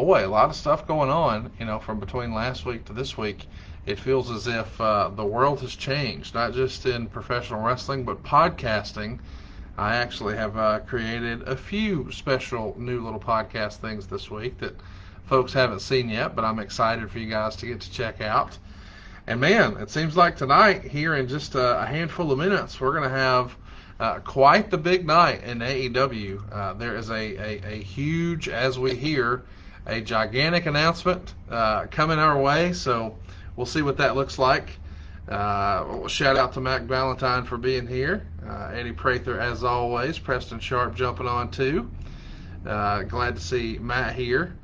boy, a lot of stuff going on, from between last week to this week. It feels as if the world has changed, not just in professional wrestling, but podcasting. I actually have created a few special new little podcast things this week that folks haven't seen yet, but I'm excited for you guys to get to check out. And man, it seems like tonight, here in just a handful of minutes, we're going to have quite the big night in AEW. There is a huge, as we hear, a gigantic announcement coming our way, so we'll see what that looks like. Shout out to Mac Valentine for being here. Eddie Prather, as always. Preston Sharp jumping on too. Glad to see Matt here.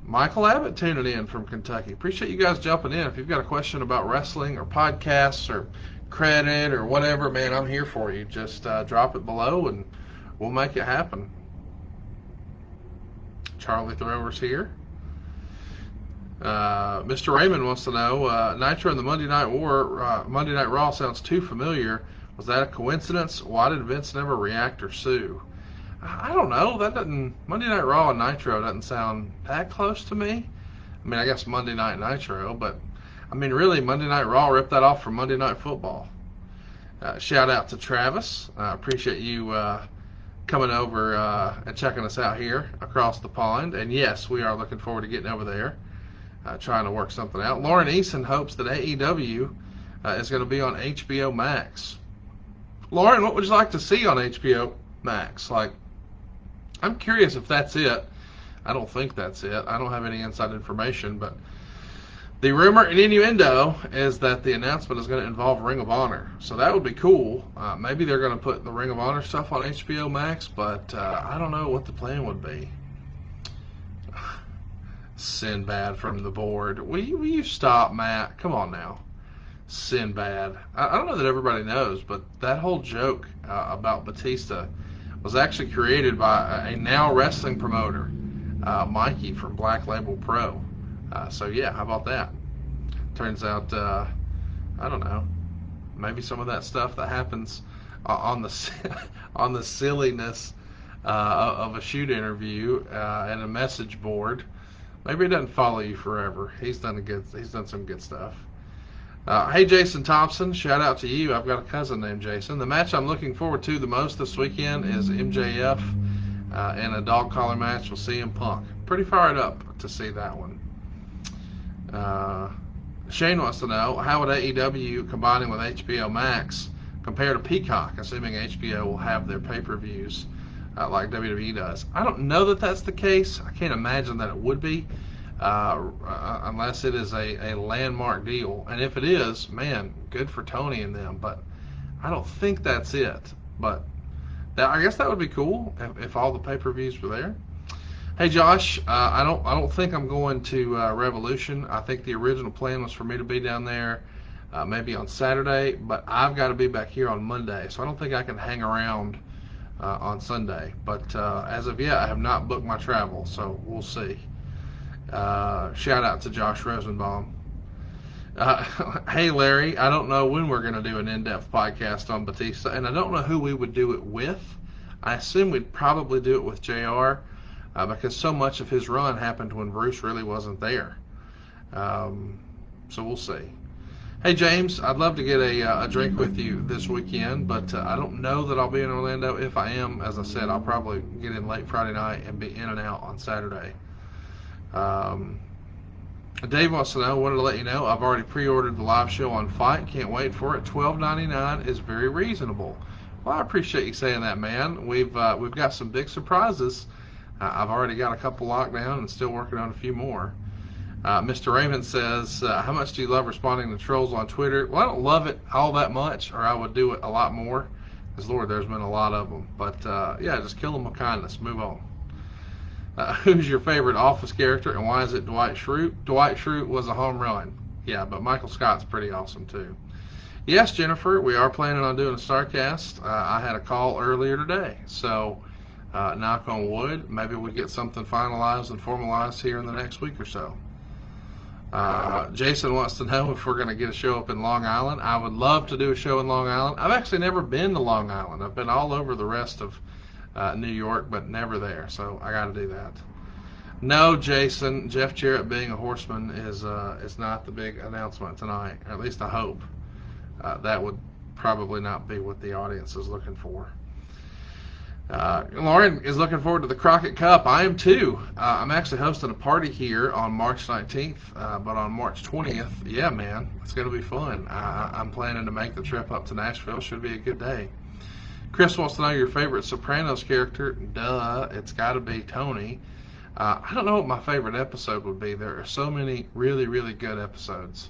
Michael Abbott tuning in from Kentucky. Appreciate you guys jumping in. If you've got a question about wrestling or podcasts or credit or whatever, man, I'm here for you. Just drop it below and we'll make it happen. Charlie Thrower's here. Mr. Raymond wants to know, Nitro and the Monday Night War, Monday Night Raw sounds too familiar. Was that a coincidence? Why did Vince never react or sue? I don't know. Monday Night Raw and Nitro doesn't sound that close to me. I mean, I guess Monday Night Nitro, but I mean, really, Monday Night Raw ripped that off from Monday Night Football. Shout out to Travis. I appreciate you coming over and checking us out here across the pond. And yes, we are looking forward to getting over there. Trying to work something out. Lauren Eason hopes that AEW is going to be on HBO Max. Lauren, what would you like to see on HBO Max? I'm curious if that's it. I don't think that's it. I don't have any inside information, but the rumor and innuendo is that the announcement is going to involve Ring of Honor. So that would be cool. Maybe they're going to put the Ring of Honor stuff on HBO Max, but I don't know what the plan would be. Sinbad from the board. Will you stop, Matt? Come on now. Sinbad. I don't know that everybody knows, but that whole joke about Batista was actually created by a now wrestling promoter, Mikey from Black Label Pro. So yeah, how about that? Turns out, I don't know, maybe some of that stuff that happens on the silliness of a shoot interview and a message board. Maybe it doesn't follow you forever. He's done some good stuff. Hey, Jason Thompson, shout out to you. I've got a cousin named Jason. The match I'm looking forward to the most this weekend is MJF in a dog collar match with CM Punk. Pretty fired up to see that one. Shane wants to know, how would AEW combining with HBO Max compare to Peacock, assuming HBO will have their pay-per-views like WWE does? I don't know that that's the case. I can't imagine that it would be, unless it is a landmark deal. And if it is, man, good for Tony and them. But I don't think that's it. But I guess that would be cool if all the pay-per-views were there. Hey Josh, I don't think I'm going to Revolution. I think the original plan was for me to be down there maybe on Saturday, but I've got to be back here on Monday, so I don't think I can hang around on Sunday. But as of yet, I have not booked my travel, so we'll see. Shout out to Josh Rosenbaum. Hey Larry, I don't know when we're going to do an in-depth podcast on Batista, and I don't know who we would do it with. I assume we'd probably do it with JR, because so much of his run happened when Bruce really wasn't there. So we'll see. Hey James, I'd love to get a drink with you this weekend, but I don't know that I'll be in Orlando. If I am, as I said, I'll probably get in late Friday night and be in and out on Saturday. Dave wants to know, wanted to let you know, I've already pre-ordered the live show on Fight. Can't wait for it. $12.99 is very reasonable. Well, I appreciate you saying that, man. We've got some big surprises. I've already got a couple locked down and still working on a few more. Mr. Raymond says, how much do you love responding to trolls on Twitter? Well, I don't love it all that much, or I would do it a lot more. Because, Lord, there's been a lot of them. But, yeah, just kill them with kindness. Move on. Who's your favorite Office character, and why is it Dwight Schrute? Dwight Schrute was a home run. Yeah, but Michael Scott's pretty awesome, too. Yes, Jennifer, we are planning on doing a StarCast. I had a call earlier today. So, knock on wood, maybe we get something finalized and formalized here in the next week or so. Jason wants to know if we're going to get a show up in Long Island. I would love to do a show in Long Island. I've actually never been to Long Island. I've been all over the rest of New York, but never there, so I got to do that. No, Jason. Jeff Jarrett being a horseman is not the big announcement tonight. Or at least I hope. That would probably not be what the audience is looking for. Lauren is looking forward to the Crockett Cup. I am too. I'm actually hosting a party here on March 19th, but on March 20th, yeah, man, it's going to be fun. I'm planning to make the trip up to Nashville. Should be a good day. Chris wants to know your favorite Sopranos character. Duh, it's got to be Tony. I don't know what my favorite episode would be. There are so many really, really good episodes.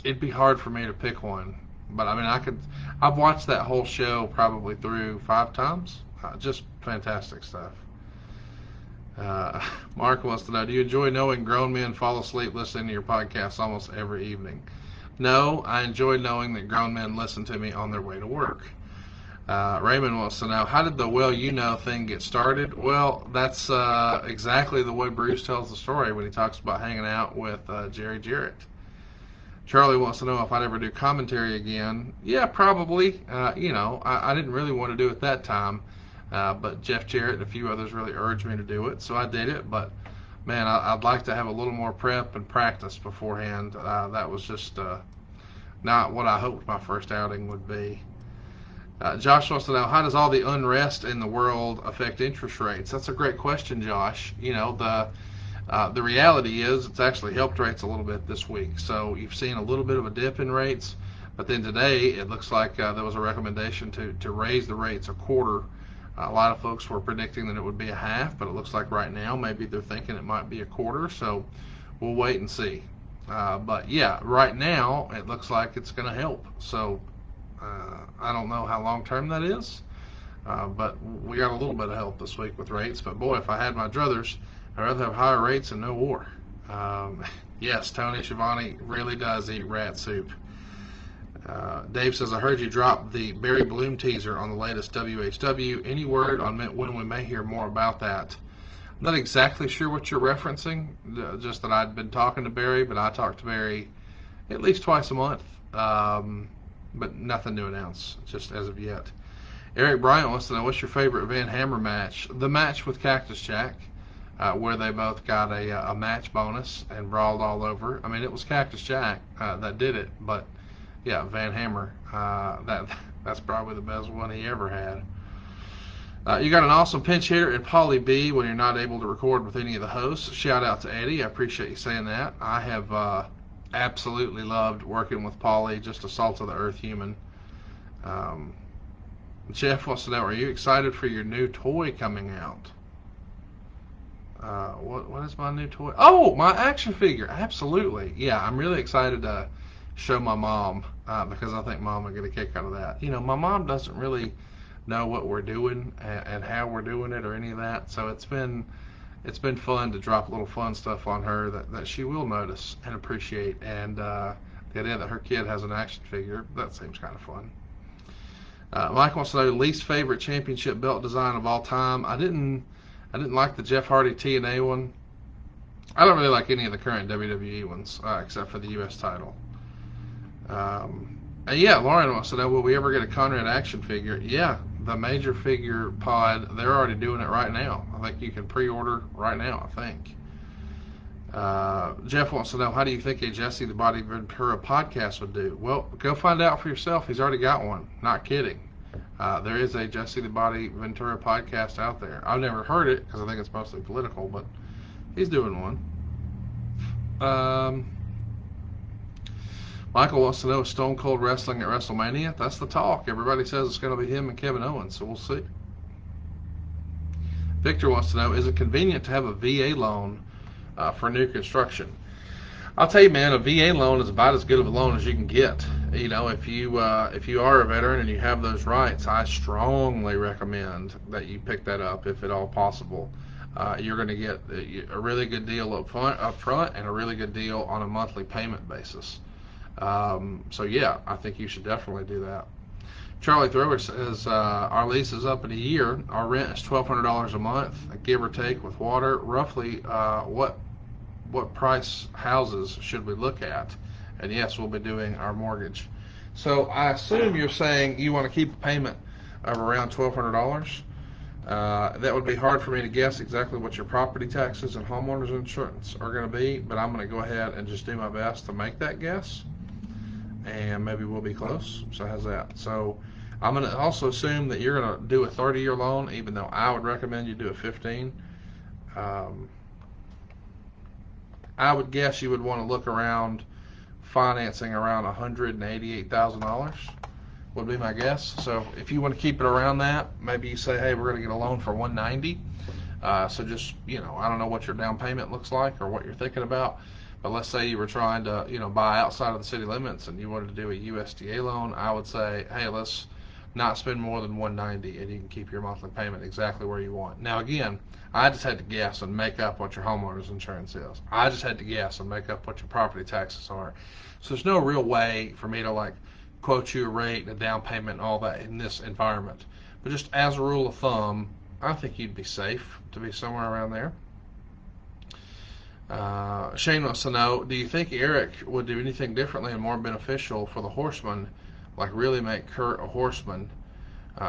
It'd be hard for me to pick one. But I mean, I've watched that whole show probably through 5 times. Just fantastic stuff. Mark wants to know, do you enjoy knowing grown men fall asleep listening to your podcast almost every evening? No, I enjoy knowing that grown men listen to me on their way to work. Raymond wants to know, how did the well you know thing get started? Well, that's exactly the way Bruce tells the story when he talks about hanging out with Jerry Jarrett. Charlie wants to know if I'd ever do commentary again. Yeah, probably. I didn't really want to do it that time, but Jeff Jarrett and a few others really urged me to do it, so I did it. But, man, I'd like to have a little more prep and practice beforehand. That was just not what I hoped my first outing would be. Josh wants to know, how does all the unrest in the world affect interest rates? That's a great question, Josh. The reality is it's actually helped rates a little bit this week. So you've seen a little bit of a dip in rates, but then today it looks like there was a recommendation to raise the rates a quarter. A lot of folks were predicting that it would be a half, but it looks like right now maybe they're thinking it might be a quarter. So we'll wait and see. But yeah, right now it looks like it's going to help. So I don't know how long term that is, but we got a little bit of help this week with rates. But boy, if I had my druthers, I'd rather have higher rates and no war. Yes, Tony Schiavone really does eat rat soup. Dave says, I heard you drop the Barry Bloom teaser on the latest WHW. Any word on when we may hear more about that? I'm not exactly sure what you're referencing, just that I'd been talking to Barry, but I talk to Barry at least twice a month, but nothing to announce just as of yet. Eric Bryant wants to know, what's your favorite Van Hammer match? The match with Cactus Jack. Where they both got a match bonus and brawled all over. I mean, it was Cactus Jack that did it, but yeah, Van Hammer, that's probably the best one he ever had. You got an awesome pinch hitter in Paulie B when you're not able to record with any of the hosts. Shout out to Eddie. I appreciate you saying that. I have absolutely loved working with Paulie, just a salt of the earth human. Jeff wants to know, are you excited for your new toy coming out? What is my new toy? Oh, my action figure. Absolutely. Yeah, I'm really excited to show my mom because I think mom will get a kick out of that. My mom doesn't really know what we're doing and how we're doing it or any of that. So it's been fun to drop a little fun stuff on her that she will notice and appreciate. And the idea that her kid has an action figure, that seems kind of fun. Mike wants to know, least favorite championship belt design of all time. I didn't like the Jeff Hardy TNA one. I don't really like any of the current WWE ones, except for the U.S. title. Yeah, Lauren wants to know, will we ever get a Conrad action figure? Yeah, the Major Figure Pod, they're already doing it right now. I think you can pre-order right now, I think. Jeff wants to know, how do you think a Jesse the Body Ventura podcast would do? Well, go find out for yourself. He's already got one. Not kidding. There is a Jesse the Body Ventura podcast out there. I've never heard it because I think it's mostly political, but he's doing one. Michael wants to know, Stone Cold wrestling at WrestleMania? That's the talk. Everybody says it's going to be him and Kevin Owens, so we'll see. Victor wants to know, is it convenient to have a VA loan for new construction? I'll tell you, man, a VA loan is about as good of a loan as you can get. If you are a veteran and you have those rights, I strongly recommend that you pick that up if at all possible. You're going to get a really good deal up front and a really good deal on a monthly payment basis. So yeah, I think you should definitely do that. Charlie Thrower says, our lease is up in a year. Our rent is $1,200 a month, give or take with water. Roughly, what price houses should we look at? And yes, we'll be doing our mortgage. So I assume you're saying you want to keep a payment of around $1,200. That would be hard for me to guess exactly what your property taxes and homeowners insurance are going to be, but I'm going to go ahead and just do my best to make that guess, and maybe we'll be close. So how's that? So I'm going to also assume that you're going to do a 30-year loan, even though I would recommend you do a 15. I would guess you would want to look around financing around $188,000 would be my guess. So if you want to keep it around that, maybe you say, hey, we're going to get a loan for $190. So just, I don't know what your down payment looks like or what you're thinking about, but let's say you were trying to, buy outside of the city limits and you wanted to do a USDA loan. I would say, hey, let's not spend more than $190 and you can keep your monthly payment exactly where you want. Now again, I just had to guess and make up what your homeowner's insurance is. I just had to guess and make up what your property taxes are. So there's no real way for me to quote you a rate and a down payment and all that in this environment. But just as a rule of thumb, I think you'd be safe to be somewhere around there. Shane wants to know, do you think Eric would do anything differently and more beneficial for the horseman, like really make Kurt a horseman?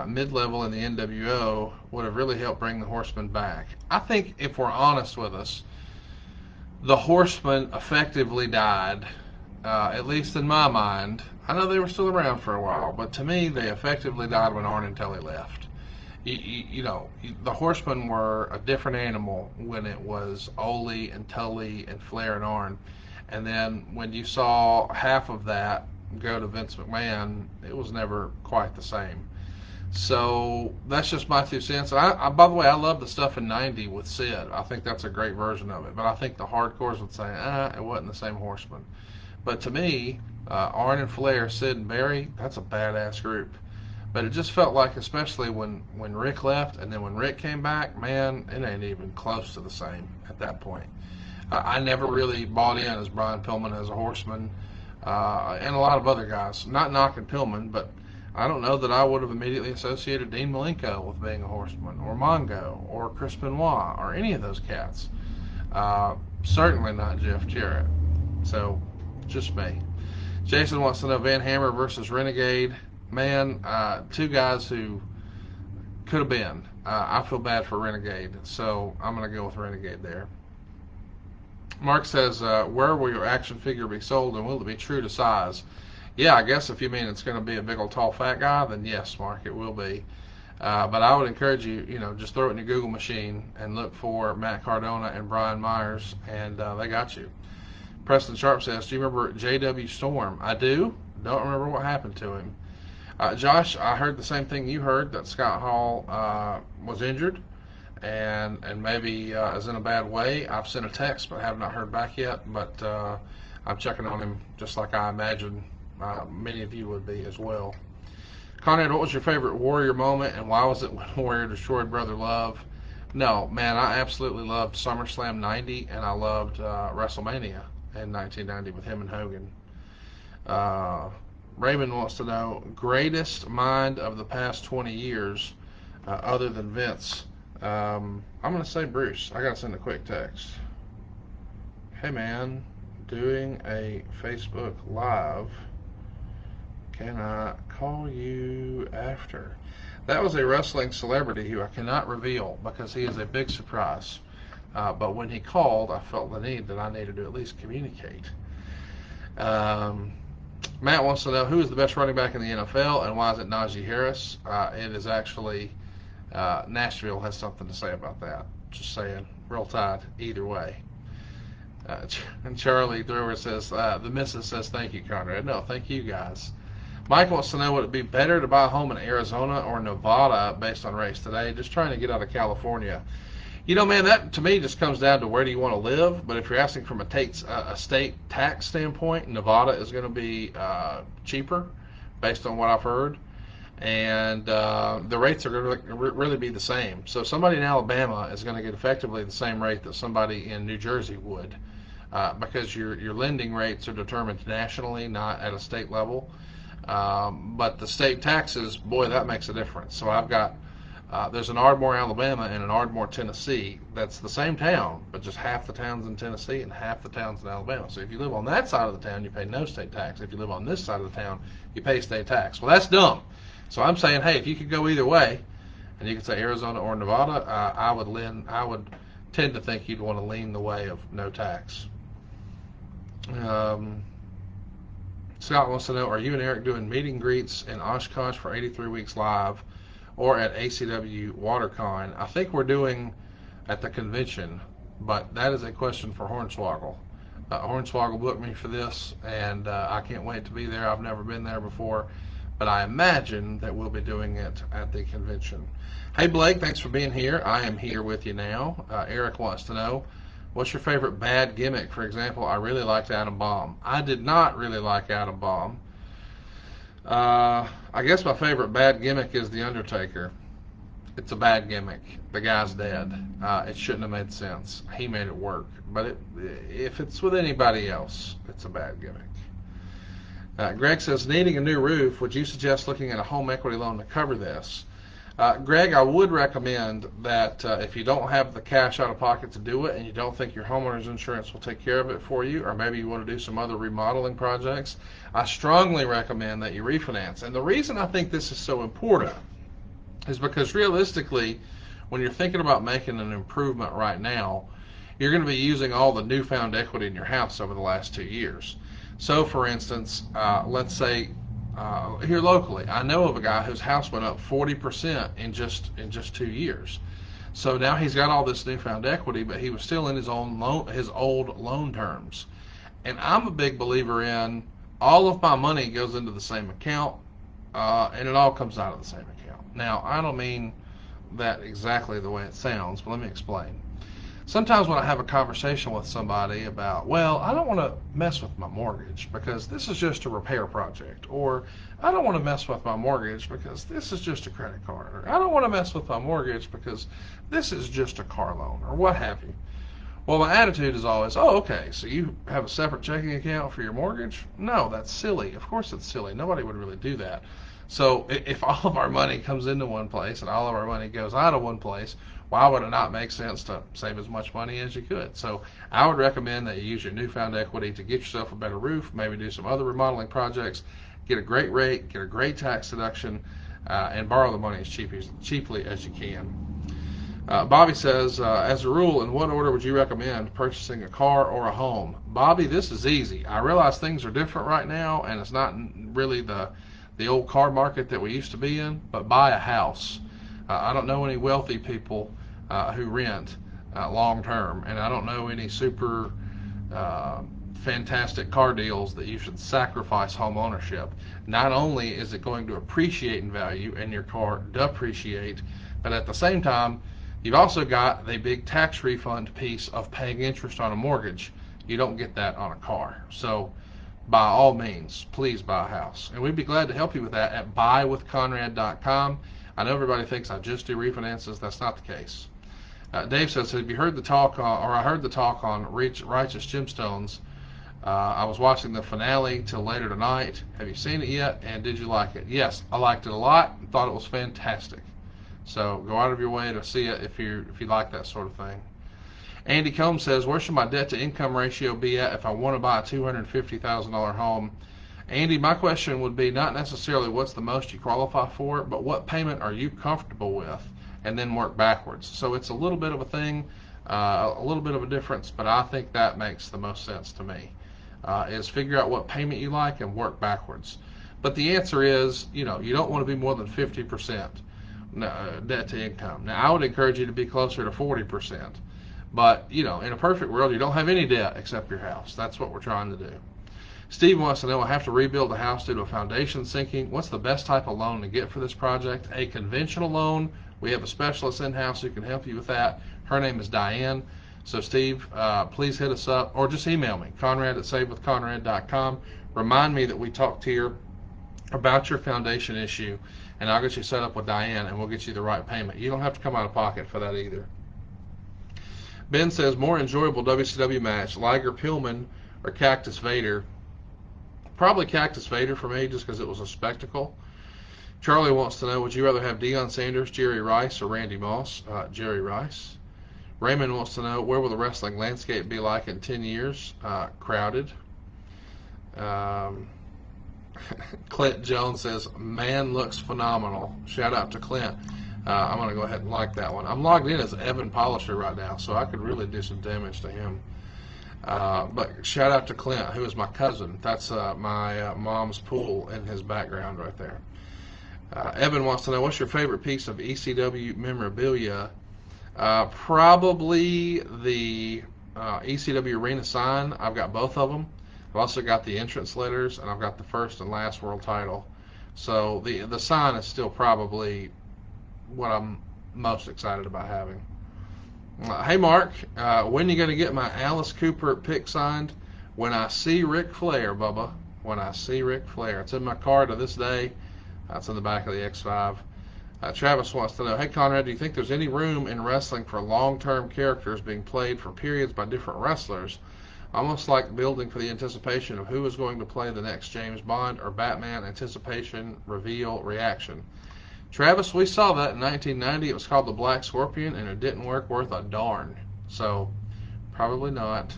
Mid-level in the NWO would have really helped bring the horseman back. I think if we're honest with us, the horseman effectively died, at least in my mind. I know they were still around for a while, but to me, they effectively died when Arn and Tully left. The horsemen were a different animal when it was Ole and Tully and Flair and Arn. And then when you saw half of that go to Vince McMahon, it was never quite the same. So that's just my 2 cents. I by the way, I love the stuff in '90 with Sid. I think that's a great version of it. But I think the hardcores would say, it wasn't the same horseman. But to me, Arn and Flair, Sid and Barry, that's a badass group. But it just felt like, especially when Rick left and then when Rick came back, man, it ain't even close to the same at that point. I never really bought in as Brian Pillman as a horseman, and a lot of other guys. Not knocking Pillman, but I don't know that I would have immediately associated Dean Malenko with being a horseman, or Mongo, or Chris Benoit, or any of those cats. Certainly not Jeff Jarrett. So, just me. Jason wants to know Van Hammer versus Renegade. Man, 2 guys who could have been. I feel bad for Renegade, so I'm going to go with Renegade there. Mark says, where will your action figure be sold, and will it be true to size? Yeah, I guess if you mean it's going to be a big old tall fat guy, then yes, Mark, it will be. But I would encourage you, just throw it in your Google machine and look for Matt Cardona and Brian Myers, and they got you. Preston Sharp says, do you remember J.W. Storm? I do. Don't remember what happened to him. Josh, I heard the same thing you heard, that Scott Hall was injured and maybe is in a bad way. I've sent a text, but have not heard back yet. But I'm checking on him just like I imagine many of you would be as well. Conrad, what was your favorite Warrior moment, and why was it when Warrior destroyed Brother Love? No, man, I absolutely loved SummerSlam 90, and I loved WrestleMania in 1990 with him and Hogan. Raymond wants to know, greatest mind of the past 20 years other than Vince. I'm going to say Bruce. I got to send a quick text. Hey, man, doing a Facebook Live. Can I call you after? That was a wrestling celebrity who I cannot reveal because he is a big surprise. But when he called, I felt the need that I needed to at least communicate. Matt wants to know, who is the best running back in the NFL, and why is it Najee Harris? It is actually Nashville has something to say about that. Just saying, real tied either way. And Charlie Thrower says, the missus says, thank you, Conrad. No, thank you guys. Mike wants to know, would it be better to buy a home in Arizona or Nevada based on rates today? Just trying to get out of California. Man, that to me just comes down to where do you want to live. But if you're asking from a state tax standpoint, Nevada is going to be cheaper based on what I've heard. And the rates are going to really be the same. So somebody in Alabama is going to get effectively the same rate that somebody in New Jersey would because your lending rates are determined nationally, not at a state level. But the state taxes, boy, that makes a difference. So I've got, there's an Ardmore, Alabama and an Ardmore, Tennessee that's the same town, but just half the town's in Tennessee and half the town's in Alabama. So if you live on that side of the town, you pay no state tax. If you live on this side of the town, you pay state tax. Well, that's dumb. So I'm saying, hey, if you could go either way, and you could say Arizona or Nevada, I would tend to think you'd want to lean the way of no tax. Scott wants to know, are you and Eric doing meet and greets in Oshkosh for 83 Weeks Live or at ACW WaterCon? I think we're doing at the convention, but that is a question for Hornswoggle. Hornswoggle booked me for this, and I can't wait to be there. I've never been there before, but I imagine that we'll be doing it at the convention. Hey Blake, thanks for being here. I am here with you now. Eric wants to know, what's your favorite bad gimmick? For example, I really liked Atom Bomb. I did not really like Atom Bomb. I guess my favorite bad gimmick is The Undertaker. It's a bad gimmick. The guy's dead. It shouldn't have made sense. He made it work. But if it's with anybody else, it's a bad gimmick. Greg says, needing a new roof, would you suggest looking at a home equity loan to cover this? Greg, I would recommend that if you don't have the cash out of pocket to do it and you don't think your homeowner's insurance will take care of it for you, or maybe you want to do some other remodeling projects, I strongly recommend that you refinance. And the reason I think this is so important is because realistically, when you're thinking about making an improvement right now, you're going to be using all the newfound equity in your house over the last 2 years. So for instance, let's say here locally, I know of a guy whose house went up 40% in just 2 years. So now he's got all this newfound equity, but he was still in his old loan terms. And I'm a big believer in all of my money goes into the same account, and it all comes out of the same account. Now, I don't mean that exactly the way it sounds, but let me explain. Sometimes when I have a conversation with somebody about, well, I don't want to mess with my mortgage because this is just a repair project, or I don't want to mess with my mortgage because this is just a credit card, or I don't want to mess with my mortgage because this is just a car loan, or what have you. Well, my attitude is always, oh, okay, so you have a separate checking account for your mortgage? No, that's silly. Of course it's silly. Nobody would really do that. So if all of our money comes into one place and all of our money goes out of one place, why would it not make sense to save as much money as you could? So I would recommend that you use your newfound equity to get yourself a better roof, maybe do some other remodeling projects, get a great rate, get a great tax deduction, and borrow the money as cheaply as you can. Bobby says, as a rule, in what order would you recommend purchasing a car or a home? Bobby, this is easy. I realize things are different right now, and it's not really the old car market that we used to be in, but buy a house. I don't know any wealthy people who rent long term, and I don't know any super fantastic car deals that you should sacrifice home ownership. Not only is it going to appreciate in value and your car depreciate, but at the same time, you've also got the big tax refund piece of paying interest on a mortgage. You don't get that on a car. So by all means, please buy a house. And we'd be glad to help you with that at buywithconrad.com. I know everybody thinks I just do refinances. That's not the case. Dave says, have you heard the talk, or I heard the talk on Righteous Gemstones. I was watching the finale till later tonight. Have you seen it yet? And did you like it? Yes, I liked it a lot and thought it was fantastic. So go out of your way to see it if you like that sort of thing. Andy Combs says, where should my debt to income ratio be at if I want to buy a $250,000 home? Andy, my question would be not necessarily what's the most you qualify for, but what payment are you comfortable with, and then work backwards. So it's a little bit of a thing, a little bit of a difference, but I think that makes the most sense to me, is figure out what payment you like and work backwards. But the answer is, you don't want to be more than 50% debt to income. Now, I would encourage you to be closer to 40%. But, in a perfect world, you don't have any debt except your house. That's what we're trying to do. Steve wants to know, I have to rebuild the house due to a foundation sinking. What's the best type of loan to get for this project? A conventional loan. We have a specialist in-house who can help you with that. Her name is Diane. So, Steve, please hit us up or just email me, Conrad@savewithconrad.com. Remind me that we talked here about your foundation issue, and I'll get you set up with Diane, and we'll get you the right payment. You don't have to come out of pocket for that either. Ben says, more enjoyable WCW match, Liger Pillman or Cactus Vader? Probably Cactus Vader for me, just because it was a spectacle. Charlie wants to know, would you rather have Deion Sanders, Jerry Rice, or Randy Moss? Jerry Rice. Raymond wants to know, where will the wrestling landscape be like in 10 years? Crowded. Clint Jones says, man looks phenomenal. Shout out to Clint. I'm going to go ahead and like that one. I'm logged in as Evan Polisher right now, so I could really do some damage to him. But shout out to Clint, who is my cousin. That's my mom's pool in his background right there. Evan wants to know, what's your favorite piece of ECW memorabilia? Probably the ECW Arena sign. I've got both of them. I've also got the entrance letters, and I've got the first and last world title. So the sign is still probably what I'm most excited about having. Hey Mark, when are you going to get my Alice Cooper pick signed? When I see Ric Flair, Bubba. When I see Ric Flair. It's in my car to this day. It's in the back of the X5. Travis wants to know, hey Conrad, do you think there's any room in wrestling for long-term characters being played for periods by different wrestlers? Almost like building for the anticipation of who is going to play the next James Bond or Batman, anticipation, reveal, reaction. Travis, we saw that in 1990. It was called the Black Scorpion, and it didn't work worth a darn. So, probably not.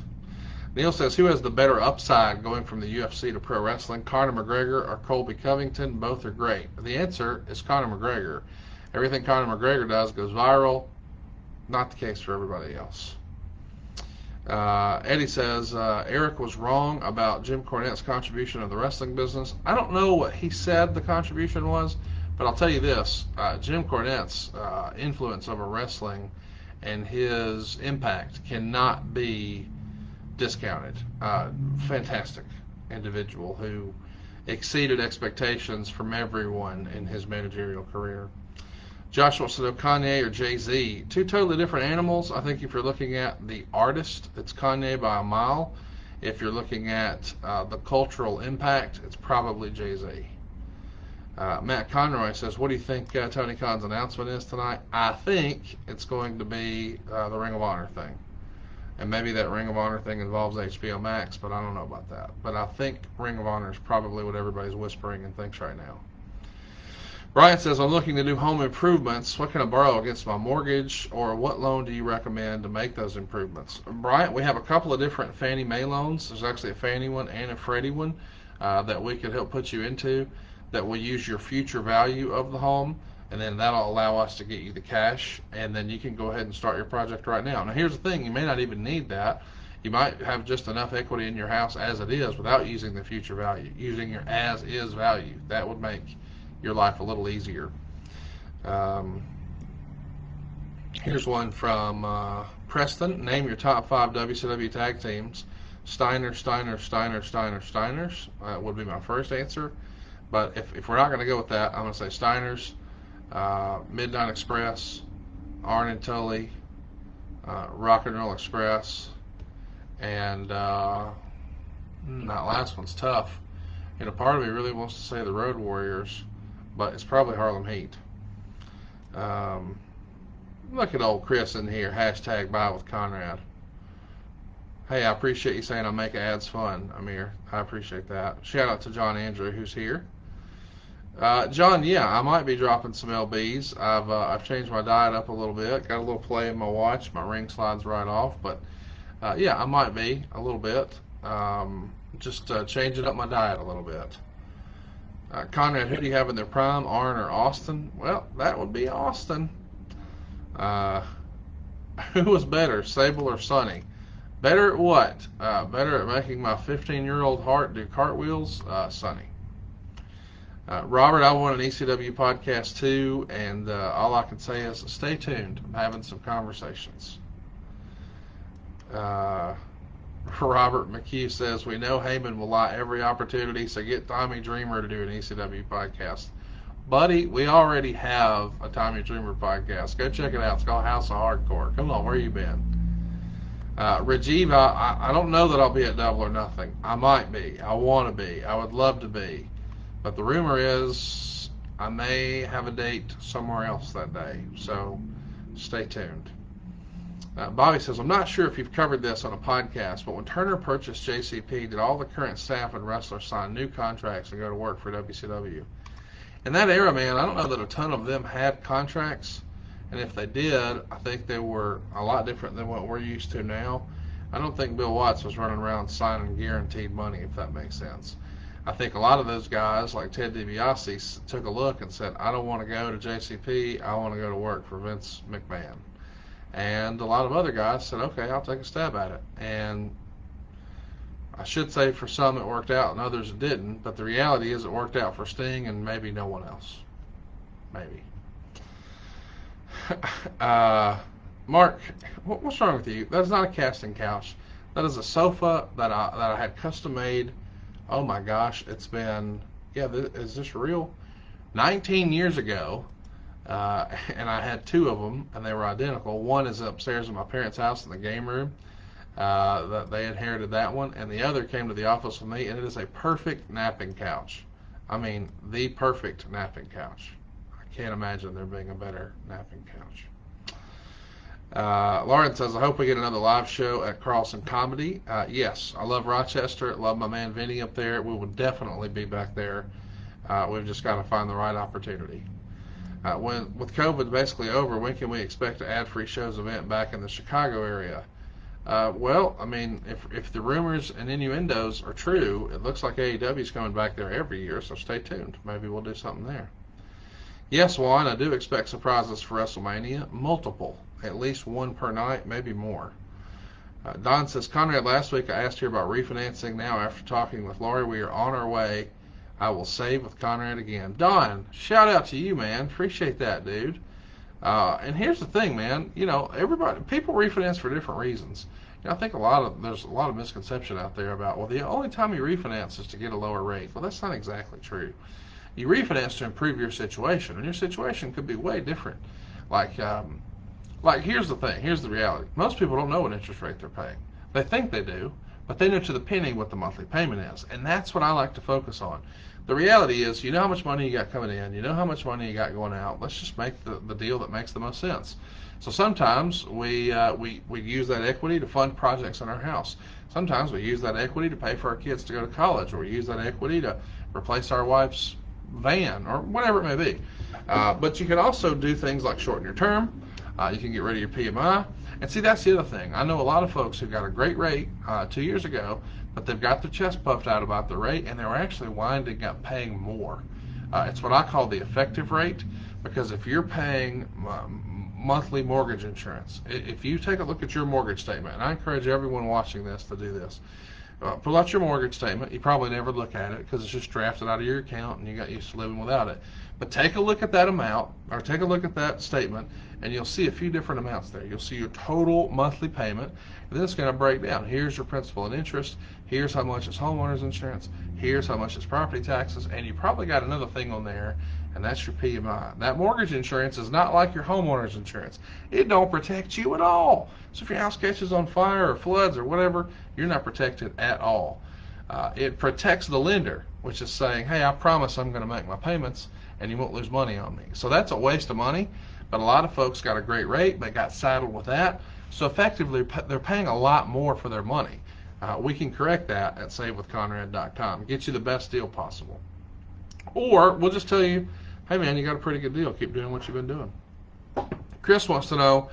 Neil says, who has the better upside going from the UFC to pro wrestling, Conor McGregor or Colby Covington? Both are great. The answer is Conor McGregor. Everything Conor McGregor does goes viral. Not the case for everybody else. Eddie says, Eric was wrong about Jim Cornette's contribution to the wrestling business. I don't know what he said the contribution was, but I'll tell you this. Jim Cornette's influence over wrestling and his impact cannot be discounted. Fantastic individual who exceeded expectations from everyone in his managerial career. Josh wants to know, Kanye or Jay-Z? Two totally different animals. I think if you're looking at the artist, it's Kanye by a mile. If you're looking at the cultural impact, it's probably Jay-Z. Matt Conroy says, what do you think Tony Khan's announcement is tonight? I think it's going to be the Ring of Honor thing. And maybe that Ring of Honor thing involves HBO Max, but I don't know about that. But I think Ring of Honor is probably what everybody's whispering and thinks right now. Brian says, I'm looking to do home improvements. What can I borrow against my mortgage, or what loan do you recommend to make those improvements? Brian, we have a couple of different Fannie Mae loans. There's actually a Fannie one and a Freddie one that we could help put you into that will use your future value of the home, and then that'll allow us to get you the cash, and then you can go ahead and start your project right now. Now, here's the thing. You may not even need that. You might have just enough equity in your house as it is without using the future value, using your as-is value. That would make your life a little easier. Here's one from Preston. Name your top 5 WCW tag teams. Steiners would be my first answer. But if we're not going to go with that, I'm going to say Steiners, Midnight Express, Arn and Tully, Rock and Roll Express, and that last one's tough. You know, part of me really wants to say the Road Warriors, but it's probably Harlem Heat. Look at old Chris in here, hashtag buy with Conrad. Hey, I appreciate you saying I make ads fun, Amir. I appreciate that. Shout out to John Andrew, who's here. John, yeah, I might be dropping some LBs. I've changed my diet up a little bit. Got a little play in my watch. My ring slides right off, but yeah, I might be a little bit. Just changing up my diet a little bit. Conrad, who do you have in their prime, Arn or Austin? Well, that would be Austin. Who was better, Sable or Sonny? Better at what? Better at making my 15-year-old heart do cartwheels? Sonny. Robert, I want an ECW podcast too, and all I can say is stay tuned. I'm having some conversations. Robert McHugh says, we know Heyman will lie every opportunity, so get Tommy Dreamer to do an ECW podcast. Buddy, we already have a Tommy Dreamer podcast. Go check it out. It's called House of Hardcore. Come on, where you been? Rajiv, I don't know that I'll be at Double or Nothing. I might be. I want to be. I would love to be. But the rumor is I may have a date somewhere else that day. So stay tuned. Bobby says, I'm not sure if you've covered this on a podcast, but when Turner purchased JCP, did all the current staff and wrestlers sign new contracts and go to work for WCW? In that era, man, I don't know that a ton of them had contracts. And if they did, I think they were a lot different than what we're used to now. I don't think Bill Watts was running around signing guaranteed money, if that makes sense. I think a lot of those guys, like Ted DiBiase, took a look and said, I don't want to go to JCP, I want to go to work for Vince McMahon. And a lot of other guys said, okay, I'll take a stab at it. And I should say for some it worked out and others it didn't, but the reality is it worked out for Sting and maybe no one else. Maybe. Mark, what's wrong with you? That's not a casting couch. That is a sofa that I had custom made. Oh my gosh, it's been, is this real? 19 years ago, and I had two of them, and they were identical. One is upstairs in my parents' house in the game room. That they inherited that one, and the other came to the office with me, and it is a perfect napping couch. I mean, the perfect napping couch. I can't imagine there being a better napping couch. Lauren says, I hope we get another live show at Carlson Comedy. Yes, I love Rochester. Love my man Vinny up there. We will definitely be back there. We've just got to find the right opportunity. With COVID basically over, when can we expect an ad-free shows event back in the Chicago area? Well, I mean, if the rumors and innuendos are true, it looks like AEW is coming back there every year, so stay tuned. Maybe we'll do something there. Yes, Juan, I do expect surprises for WrestleMania. Multiple. At least one per night, maybe more. Don says, Conrad, last week I asked you about refinancing. Now, after talking with Laurie, we are on our way. I will save with Conrad again. Don, shout out to you, man. Appreciate that, dude. And here's the thing, man. People refinance for different reasons. I think there's a lot of misconception out there about, well, the only time you refinance is to get a lower rate. Well, that's not exactly true. You refinance to improve your situation, and your situation could be way different. Like here's the thing. Here's the reality. Most people don't know what interest rate they're paying. They think they do, but they know to the penny what the monthly payment is, and that's what I like to focus on. The reality is, you know how much money you got coming in, you know how much money you got going out. Let's just make the deal that makes the most sense. So sometimes we use that equity to fund projects in our house. Sometimes we use that equity to pay for our kids to go to college, or we use that equity to replace our wife's van, or whatever it may be. But you can also do things like shorten your term. You can get rid of your PMI. And see, that's the other thing. I know a lot of folks who got a great rate 2 years ago, but they've got their chest puffed out about the rate, and they were actually winding up paying more. It's what I call the effective rate, because if you're paying monthly mortgage insurance, if you take a look at your mortgage statement, and I encourage everyone watching this to do this, pull out your mortgage statement. You probably never look at it because it's just drafted out of your account and you got used to living without it. But take a look at that amount, or take a look at that statement, and you'll see a few different amounts there. You'll see your total monthly payment, and then it's going to break down. Here's your principal and interest. Here's how much is homeowner's insurance. Here's how much is property taxes. And you probably got another thing on there, and that's your PMI. That mortgage insurance is not like your homeowner's insurance. It don't protect you at all. So if your house catches on fire or floods or whatever, you're not protected at all. It protects the lender, which is saying, hey, I promise I'm going to make my payments and you won't lose money on me. So that's a waste of money, but a lot of folks got a great rate. They got saddled with that. So effectively, they're paying a lot more for their money. We can correct that at savewithconrad.com. Get you the best deal possible. Or we'll just tell you, hey man, you got a pretty good deal. Keep doing what you've been doing. Chris wants to know,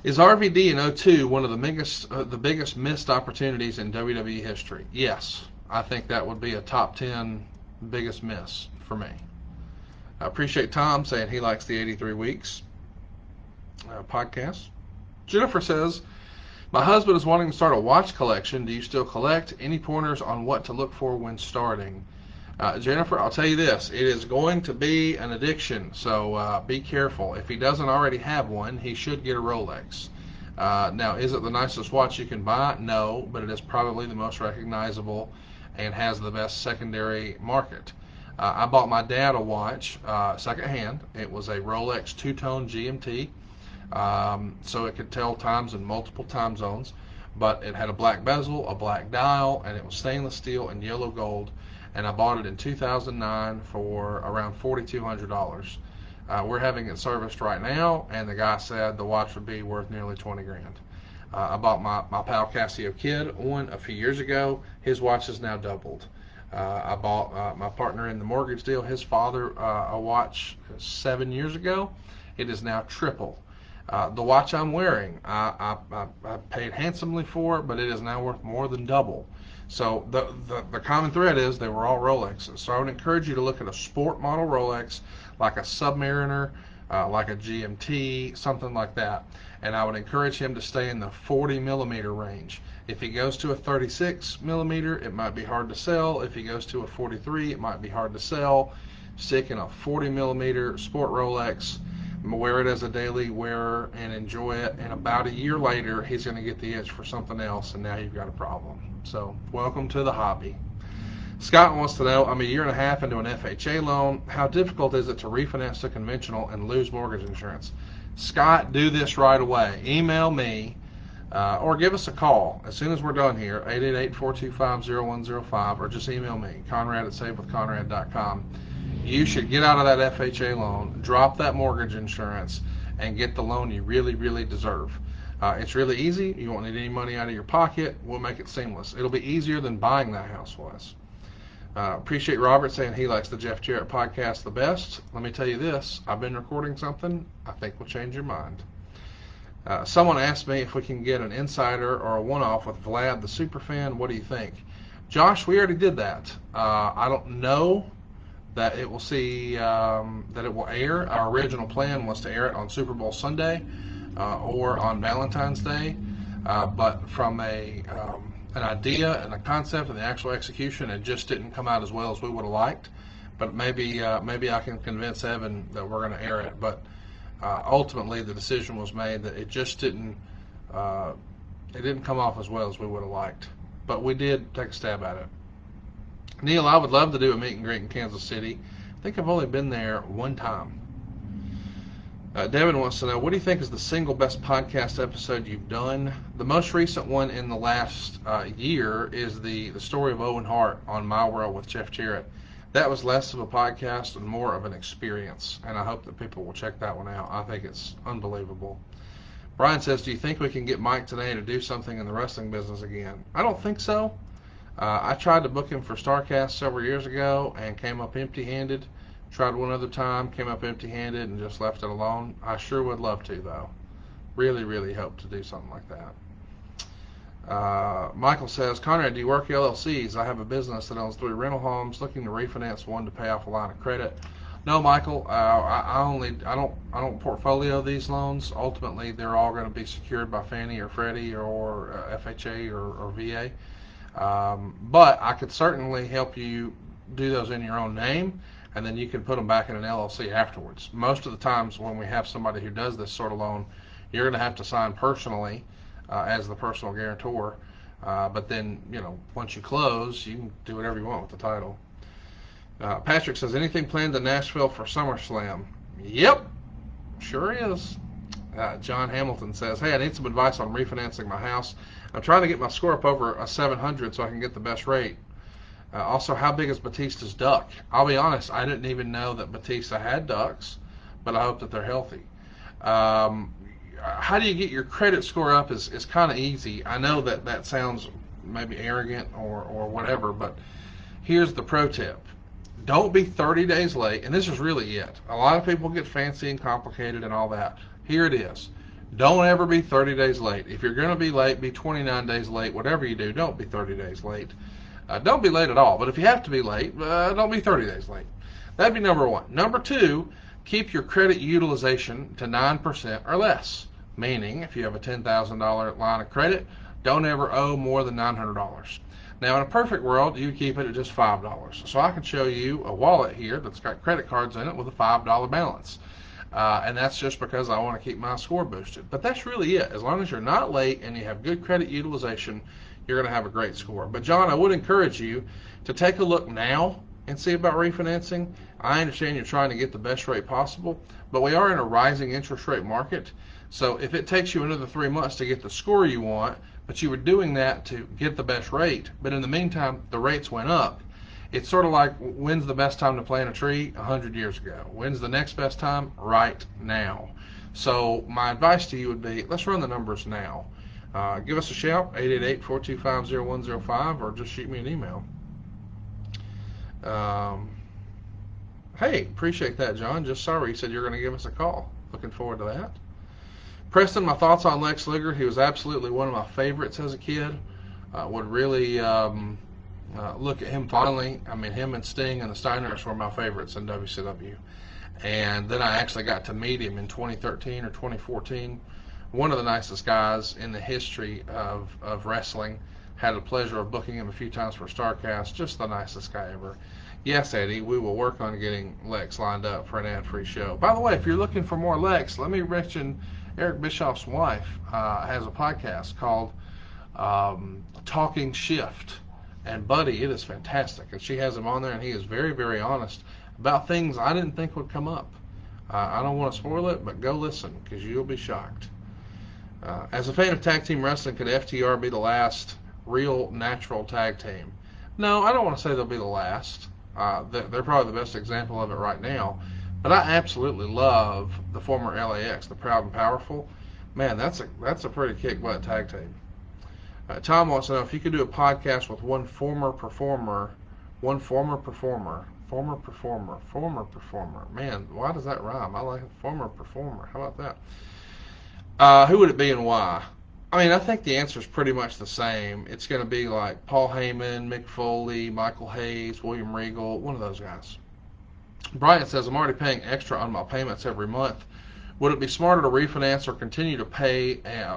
is RVD in 02 one of the biggest missed opportunities in WWE history? Yes, I think that would be a top 10 biggest miss for me. I appreciate Tom saying he likes the 83 Weeks podcast. Jennifer says, my husband is wanting to start a watch collection. Do you still collect? Any pointers on what to look for when starting? Jennifer, I'll tell you this. It is going to be an addiction, so be careful. If he doesn't already have one, he should get a Rolex. Now, is it the nicest watch you can buy? No, but it is probably the most recognizable and has the best secondary market. I bought my dad a watch secondhand. It was a Rolex two-tone GMT, so it could tell times in multiple time zones, but it had a black bezel, a black dial, and it was stainless steel and yellow gold, and I bought it in 2009 for around $4,200. We're having it serviced right now, and the guy said the watch would be worth nearly 20 grand. I bought my pal Casio Kid one a few years ago. His watch has now doubled. I bought my partner in the mortgage deal, his father, a watch 7 years ago. It is now triple. The watch I'm wearing, I paid handsomely for it, but it is now worth more than double. So the common thread is they were all Rolexes. So I would encourage you to look at a sport model Rolex, like a Submariner, like a GMT, something like that. And I would encourage him to stay in the 40 millimeter range. If he goes to a 36 millimeter, it might be hard to sell. If he goes to a 43, it might be hard to sell. Stick in a 40 millimeter sport Rolex, wear it as a daily wearer, and enjoy it. And about a year later, he's going to get the itch for something else, and now you've got a problem. So welcome to the hobby. Scott wants to know, I'm a year and a half into an FHA loan. How difficult is it to refinance to conventional and lose mortgage insurance? Scott, do this right away. Email me or give us a call as soon as we're done here, 888-425-0105, or just email me, Conrad@savewithconrad.com. You should get out of that FHA loan, drop that mortgage insurance, and get the loan you really, really deserve. It's really easy. You won't need any money out of your pocket. We'll make it seamless. It'll be easier than buying that house was. Appreciate Robert saying he likes the Jeff Jarrett podcast the best. Let me tell you this. I've been recording something I think will change your mind. Someone asked me if we can get an insider or a one-off with Vlad the Superfan. What do you think? Josh, we already did that. I don't know that it will that it will air. Our original plan was to air it on Super Bowl Sunday or on Valentine's Day, but from an idea and a concept and the actual execution, it just didn't come out as well as we would have liked. But maybe I can convince Evan that we're going to air it. But ultimately, the decision was made that it just didn't come off as well as we would have liked. But we did take a stab at it. Neil, I would love to do a meet and greet in Kansas City. I think I've only been there one time. Devin wants to know, what do you think is the single best podcast episode you've done? The most recent one in the last year is the story of Owen Hart on My World with Jeff Jarrett. That was less of a podcast and more of an experience, and I hope that people will check that one out. I think it's unbelievable. Brian says, do you think we can get Mike today to do something in the wrestling business again? I don't think so. I tried to book him for StarCast several years ago and came up empty-handed. Tried one other time, came up empty-handed, and just left it alone. I sure would love to, though. Really, really hope to do something like that. Michael says, Conrad, do you work LLCs? I have a business that owns 3 rental homes, looking to refinance one to pay off a line of credit. No, Michael, I don't portfolio these loans. Ultimately, they're all going to be secured by Fannie or Freddie or FHA or VA. But I could certainly help you do those in your own name, and then you can put them back in an LLC afterwards. Most of the times when we have somebody who does this sort of loan, you're going to have to sign personally as the personal guarantor. But then, once you close, you can do whatever you want with the title. Patrick says, anything planned in Nashville for SummerSlam? Yep, sure is. John Hamilton says, hey, I need some advice on refinancing my house. I'm trying to get my score up over a 700 so I can get the best rate. Also, how big is Batista's duck? I'll be honest, I didn't even know that Batista had ducks, but I hope that they're healthy. How do you get your credit score up is kind of easy. I know that sounds maybe arrogant or whatever, but here's the pro tip. Don't be 30 days late, and this is really it. A lot of people get fancy and complicated and all that. Here it is. Don't ever be 30 days late. If you're going to be late, be 29 days late. Whatever you do, don't be 30 days late. Don't be late at all, but if you have to be late, don't be 30 days late. That'd be number one. Number two, keep your credit utilization to 9% or less, meaning if you have a $10,000 line of credit, don't ever owe more than $900. Now, in a perfect world, you keep it at just $5. So I can show you a wallet here that's got credit cards in it with a $5 balance. And that's just because I want to keep my score boosted. But that's really it. As long as you're not late and you have good credit utilization, you're going to have a great score. But John, I would encourage you to take a look now and see about refinancing. I understand you're trying to get the best rate possible, but we are in a rising interest rate market. So if it takes you another 3 months to get the score you want, but you were doing that to get the best rate, but in the meantime, the rates went up, it's sort of like, when's the best time to plant a tree? 100 years ago. When's the next best time? Right now. So my advice to you would be, let's run the numbers now. Give us a shout, 888-425-0105, or just shoot me an email. Hey, appreciate that, John. Just sorry you said you're going to give us a call. Looking forward to that. Preston, my thoughts on Lex Luger. He was absolutely one of my favorites as a kid. Would really look at him fondly. I mean, him and Sting and the Steiners were my favorites in WCW. And then I actually got to meet him in 2013 or 2014. One of the nicest guys in the history of wrestling. Had the pleasure of booking him a few times for StarCast. Just the nicest guy ever. Yes, Eddie, we will work on getting Lex lined up for an ad-free show. By the way, if you're looking for more Lex, let me mention Eric Bischoff's wife has a podcast called Talking Shift. And buddy, it is fantastic. And she has him on there, and he is very, very honest about things I didn't think would come up. I don't want to spoil it, but go listen, because you'll be shocked. As a fan of tag team wrestling, could FTR be the last real natural tag team? No, I don't want to say they'll be the last. They're probably the best example of it right now. But I absolutely love the former LAX, the Proud and Powerful. Man, that's a pretty kick-butt tag team. Tom wants to know if you could do a podcast with one former performer. Man, why does that rhyme? I like former performer. How about that? Who would it be and why? I mean, I think the answer is pretty much the same. It's going to be like Paul Heyman, Mick Foley, Michael Hayes, William Regal, one of those guys. Brian says, I'm already paying extra on my payments every month. Would it be smarter to refinance or continue to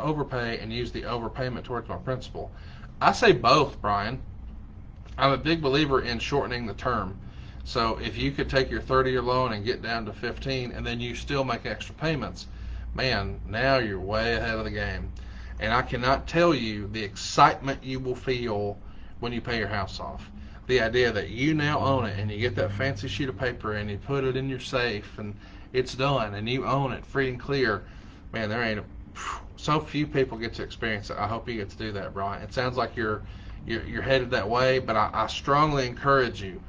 overpay and use the overpayment towards my principal? I say both, Brian. I'm a big believer in shortening the term. So if you could take your 30-year loan and get down to 15 and then you still make extra payments, man, now you're way ahead of the game. And I cannot tell you the excitement you will feel when you pay your house off. The idea that you now own it and you get that fancy sheet of paper and you put it in your safe and it's done and you own it free and clear. Man, there ain't so few people get to experience it. I hope you get to do that, Brian. It sounds like you're headed that way, but I strongly encourage you.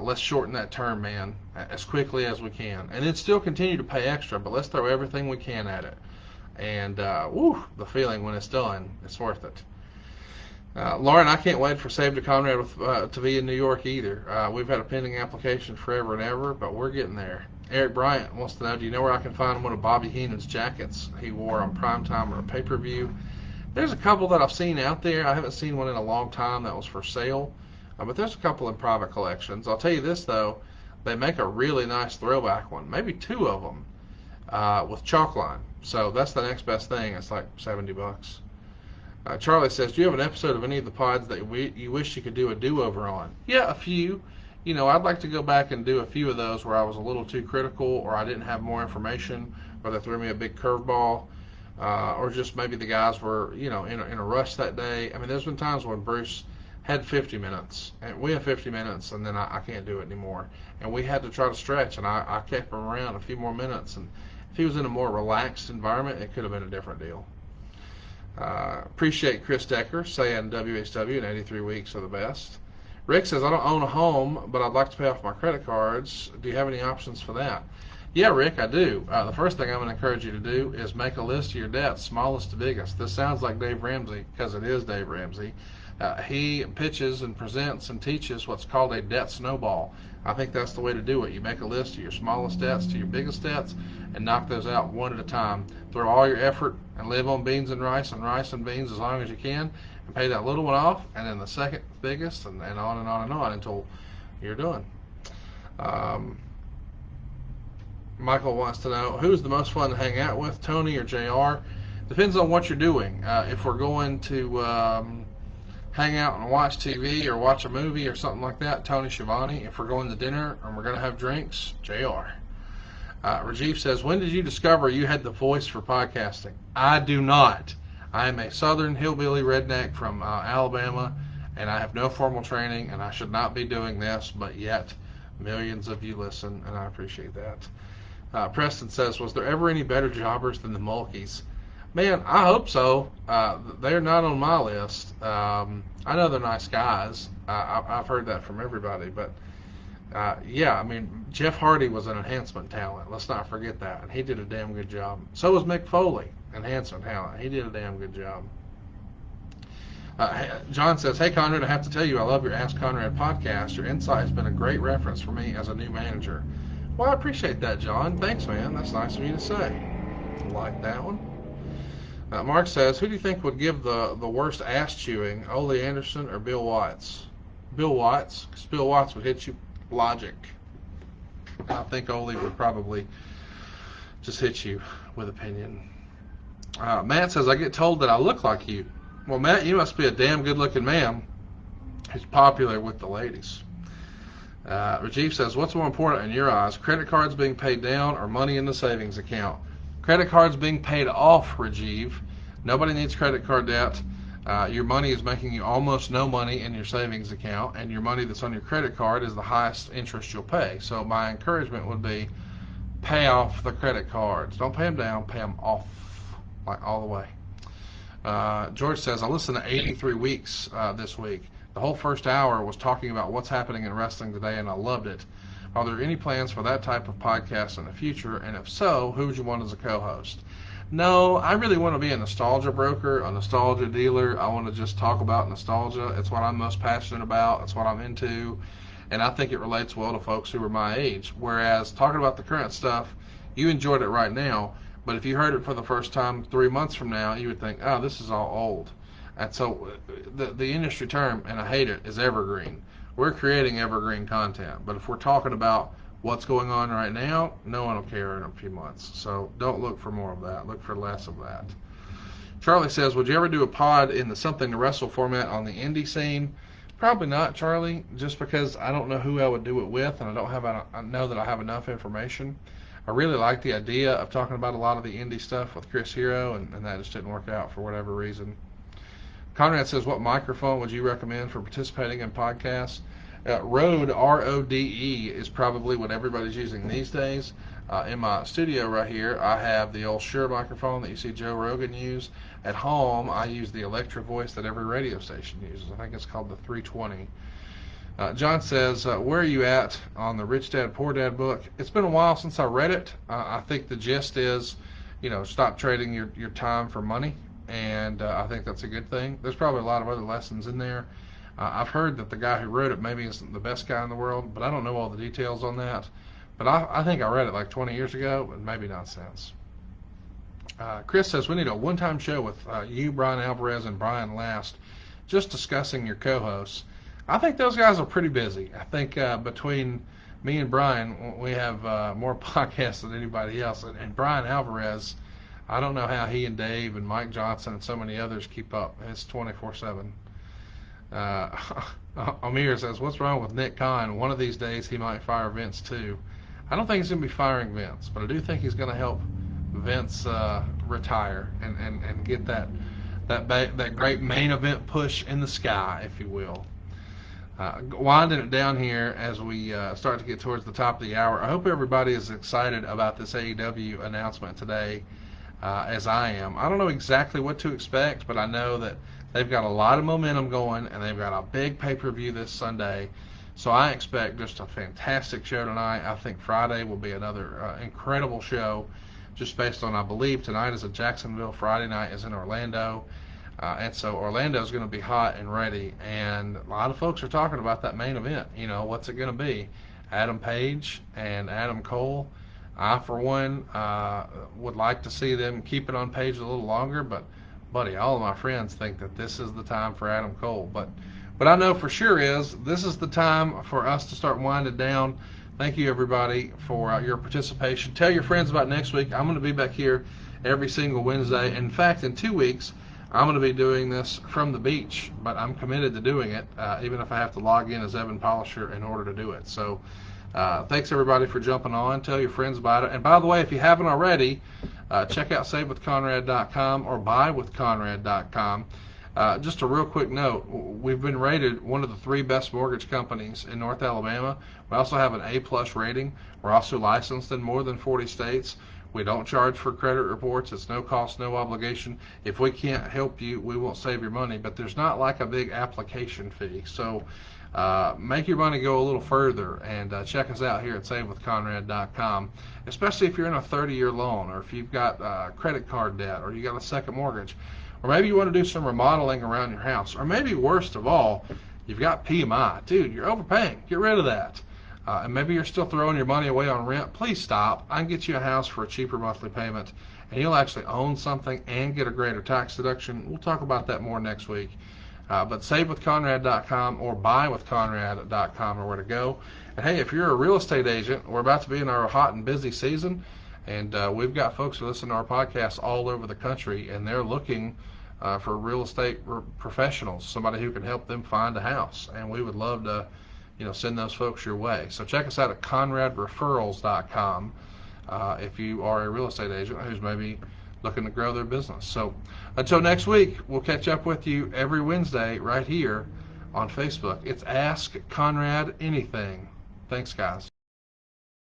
Let's shorten that term, man, as quickly as we can. And then still continue to pay extra, but let's throw everything we can at it. And the feeling when it's done, it's worth it. Lauren, I can't wait for Save to Conrad to be in New York either. We've had a pending application forever and ever, but we're getting there. Eric Bryant wants to know, do you know where I can find one of Bobby Heenan's jackets he wore on Primetime or a pay-per-view? There's a couple that I've seen out there. I haven't seen one in a long time that was for sale, but there's a couple in private collections. I'll tell you this, though. They make a really nice throwback one, maybe two of them, with chalk line. So that's the next best thing. It's like $70. Charlie says, do you have an episode of any of the pods that you wish you could do a do-over on? Yeah, a few. You know, I'd like to go back and do a few of those where I was a little too critical or I didn't have more information or they threw me a big curveball or just maybe the guys were, in a rush that day. I mean, there's been times when Bruce had 50 minutes and we have 50 minutes and then I can't do it anymore. And we had to try to stretch and I kept him around a few more minutes. And if he was in a more relaxed environment, it could have been a different deal. Appreciate Chris Decker saying WHW in 83 weeks are the best. Rick says, I don't own a home, but I'd like to pay off my credit cards. Do you have any options for that? Yeah, Rick, I do. The first thing I'm going to encourage you to do is make a list of your debts, smallest to biggest. This sounds like Dave Ramsey because it is Dave Ramsey. He pitches and presents and teaches what's called a debt snowball. I think that's the way to do it. You make a list of your smallest debts to your biggest debts and knock those out one at a time. Throw all your effort and live on beans and rice and beans as long as you can and pay that little one off and then the second biggest and on and on and on until you're done. Michael wants to know, who's the most fun to hang out with, Tony or JR? Depends on what you're doing. If we're going to hang out and watch TV or watch a movie or something like that, Tony Schiavone. If we're going to dinner and we're going to have drinks, JR. Rajiv says, when did you discover you had the voice for podcasting? I do not. I am a southern hillbilly redneck from Alabama, and I have no formal training, and I should not be doing this, but yet millions of you listen, and I appreciate that. Preston says, was there ever any better jobbers than the Mulkeys? Man, I hope so. They're not on my list. I know they're nice guys. I've heard that from everybody, but yeah, I mean, Jeff Hardy was an enhancement talent. Let's not forget that. And he did a damn good job. So was Mick Foley, enhancement talent. He did a damn good job. John says, hey, Conrad, I have to tell you, I love your Ask Conrad podcast. Your insight has been a great reference for me as a new manager. Well, I appreciate that, John. Thanks, man. That's nice of you to say. Like that one. Mark says, who do you think would give the worst ass chewing, Ole Anderson or Bill Watts? Bill Watts, because Bill Watts would hit you logic. I think Ole would probably just hit you with opinion. Matt says, I get told that I look like you. Well, Matt, you must be a damn good-looking man who's popular with the ladies. Rajiv says, what's more important in your eyes, credit cards being paid down or money in the savings account? Credit cards being paid off, Rajiv. Nobody needs credit card debt. Your money is making you almost no money in your savings account, and your money that's on your credit card is the highest interest you'll pay. So my encouragement would be pay off the credit cards. Don't pay them down, pay them off, like all the way. George says, I listened to 83 Weeks this week. The whole first hour was talking about what's happening in wrestling today, and I loved it. Are there any plans for that type of podcast in the future? And if so, who would you want as a co-host? No, I really want to be a nostalgia broker, a nostalgia dealer. I want to just talk about nostalgia. It's what I'm most passionate about. It's what I'm into. And I think it relates well to folks who are my age. Whereas talking about the current stuff, you enjoyed it right now. But if you heard it for the first time 3 months from now, you would think, oh, this is all old. And so the industry term, and I hate it, is evergreen. We're creating evergreen content. But if we're talking about what's going on right now, no one will care in a few months. So don't look for more of that. Look for less of that. Charlie says, would you ever do a pod in the Something to Wrestle format on the indie scene? Probably not, Charlie, just because I don't know who I would do it with, and I know that I have enough information. I really like the idea of talking about a lot of the indie stuff with Chris Hero, and that just didn't work out for whatever reason. Conrad says, what microphone would you recommend for participating in podcasts? Rode, R-O-D-E, is probably what everybody's using these days. In my studio right here, I have the old Shure microphone that you see Joe Rogan use. At home, I use the Electro Voice that every radio station uses. I think it's called the 320. John says, where are you at on the Rich Dad, Poor Dad book? It's been a while since I read it. I think the gist is, stop trading your time for money, and I think that's a good thing. There's probably a lot of other lessons in there. I've heard that the guy who wrote it maybe isn't the best guy in the world, but I don't know all the details on that. But I think I read it like 20 years ago, but maybe not since. Chris says, we need a one-time show with you, Brian Alvarez, and Brian Last, just discussing your co-hosts. I think those guys are pretty busy. I think between me and Brian, we have more podcasts than anybody else. And Brian Alvarez, I don't know how he and Dave and Mike Johnson and so many others keep up. It's 24/7. Amir says, what's wrong with Nick Kahn? One of these days he might fire Vince too. I don't think he's going to be firing Vince, but I do think he's going to help Vince retire and get that great main event push in the sky, if you will. Winding it down here as we start to get towards the top of the hour. I hope everybody is excited about this AEW announcement today as I am. I don't know exactly what to expect, but I know that they've got a lot of momentum going, and they've got a big pay-per-view this Sunday. So I expect just a fantastic show tonight. I think Friday will be another incredible show, just based on, I believe tonight is in Jacksonville, Friday night is in Orlando. And so Orlando's going to be hot and ready. And a lot of folks are talking about that main event. What's it going to be? Adam Page and Adam Cole. I, for one, would like to see them keep it on Page a little longer, but buddy, all of my friends think that this is the time for Adam Cole. But what I know for sure is this is the time for us to start winding down. Thank you, everybody, for your participation. Tell your friends about next week. I'm going to be back here every single Wednesday. In fact, in 2 weeks, I'm going to be doing this from the beach, but I'm committed to doing it, even if I have to log in as Evan Polisher in order to do it. So thanks, everybody, for jumping on. Tell your friends about it. And by the way, if you haven't already, check out SaveWithConrad.com or BuyWithConrad.com. Just a real quick note, we've been rated one of the 3 best mortgage companies in North Alabama. We also have an A+ rating. We're also licensed in more than 40 states. We don't charge for credit reports. It's no cost, no obligation. If we can't help you, we won't save your money, but there's not like a big application fee. So make your money go a little further, and check us out here at SaveWithConrad.com, especially if you're in a 30-year loan, or if you've got credit card debt, or you got a second mortgage, or maybe you want to do some remodeling around your house, or maybe worst of all, you've got PMI. Dude, you're overpaying. Get rid of that. And maybe you're still throwing your money away on rent, please stop. I can get you a house for a cheaper monthly payment, and you'll actually own something and get a greater tax deduction. We'll talk about that more next week. But savewithconrad.com or buywithconrad.com are where to go. And hey, if you're a real estate agent, we're about to be in our hot and busy season, and we've got folks who listen to our podcast all over the country, and they're looking for real estate professionals, somebody who can help them find a house. And we would love to send those folks your way. So check us out at conradreferrals.com if you are a real estate agent who's maybe looking to grow their business. So until next week, we'll catch up with you every Wednesday right here on Facebook. It's Ask Conrad Anything. Thanks, guys.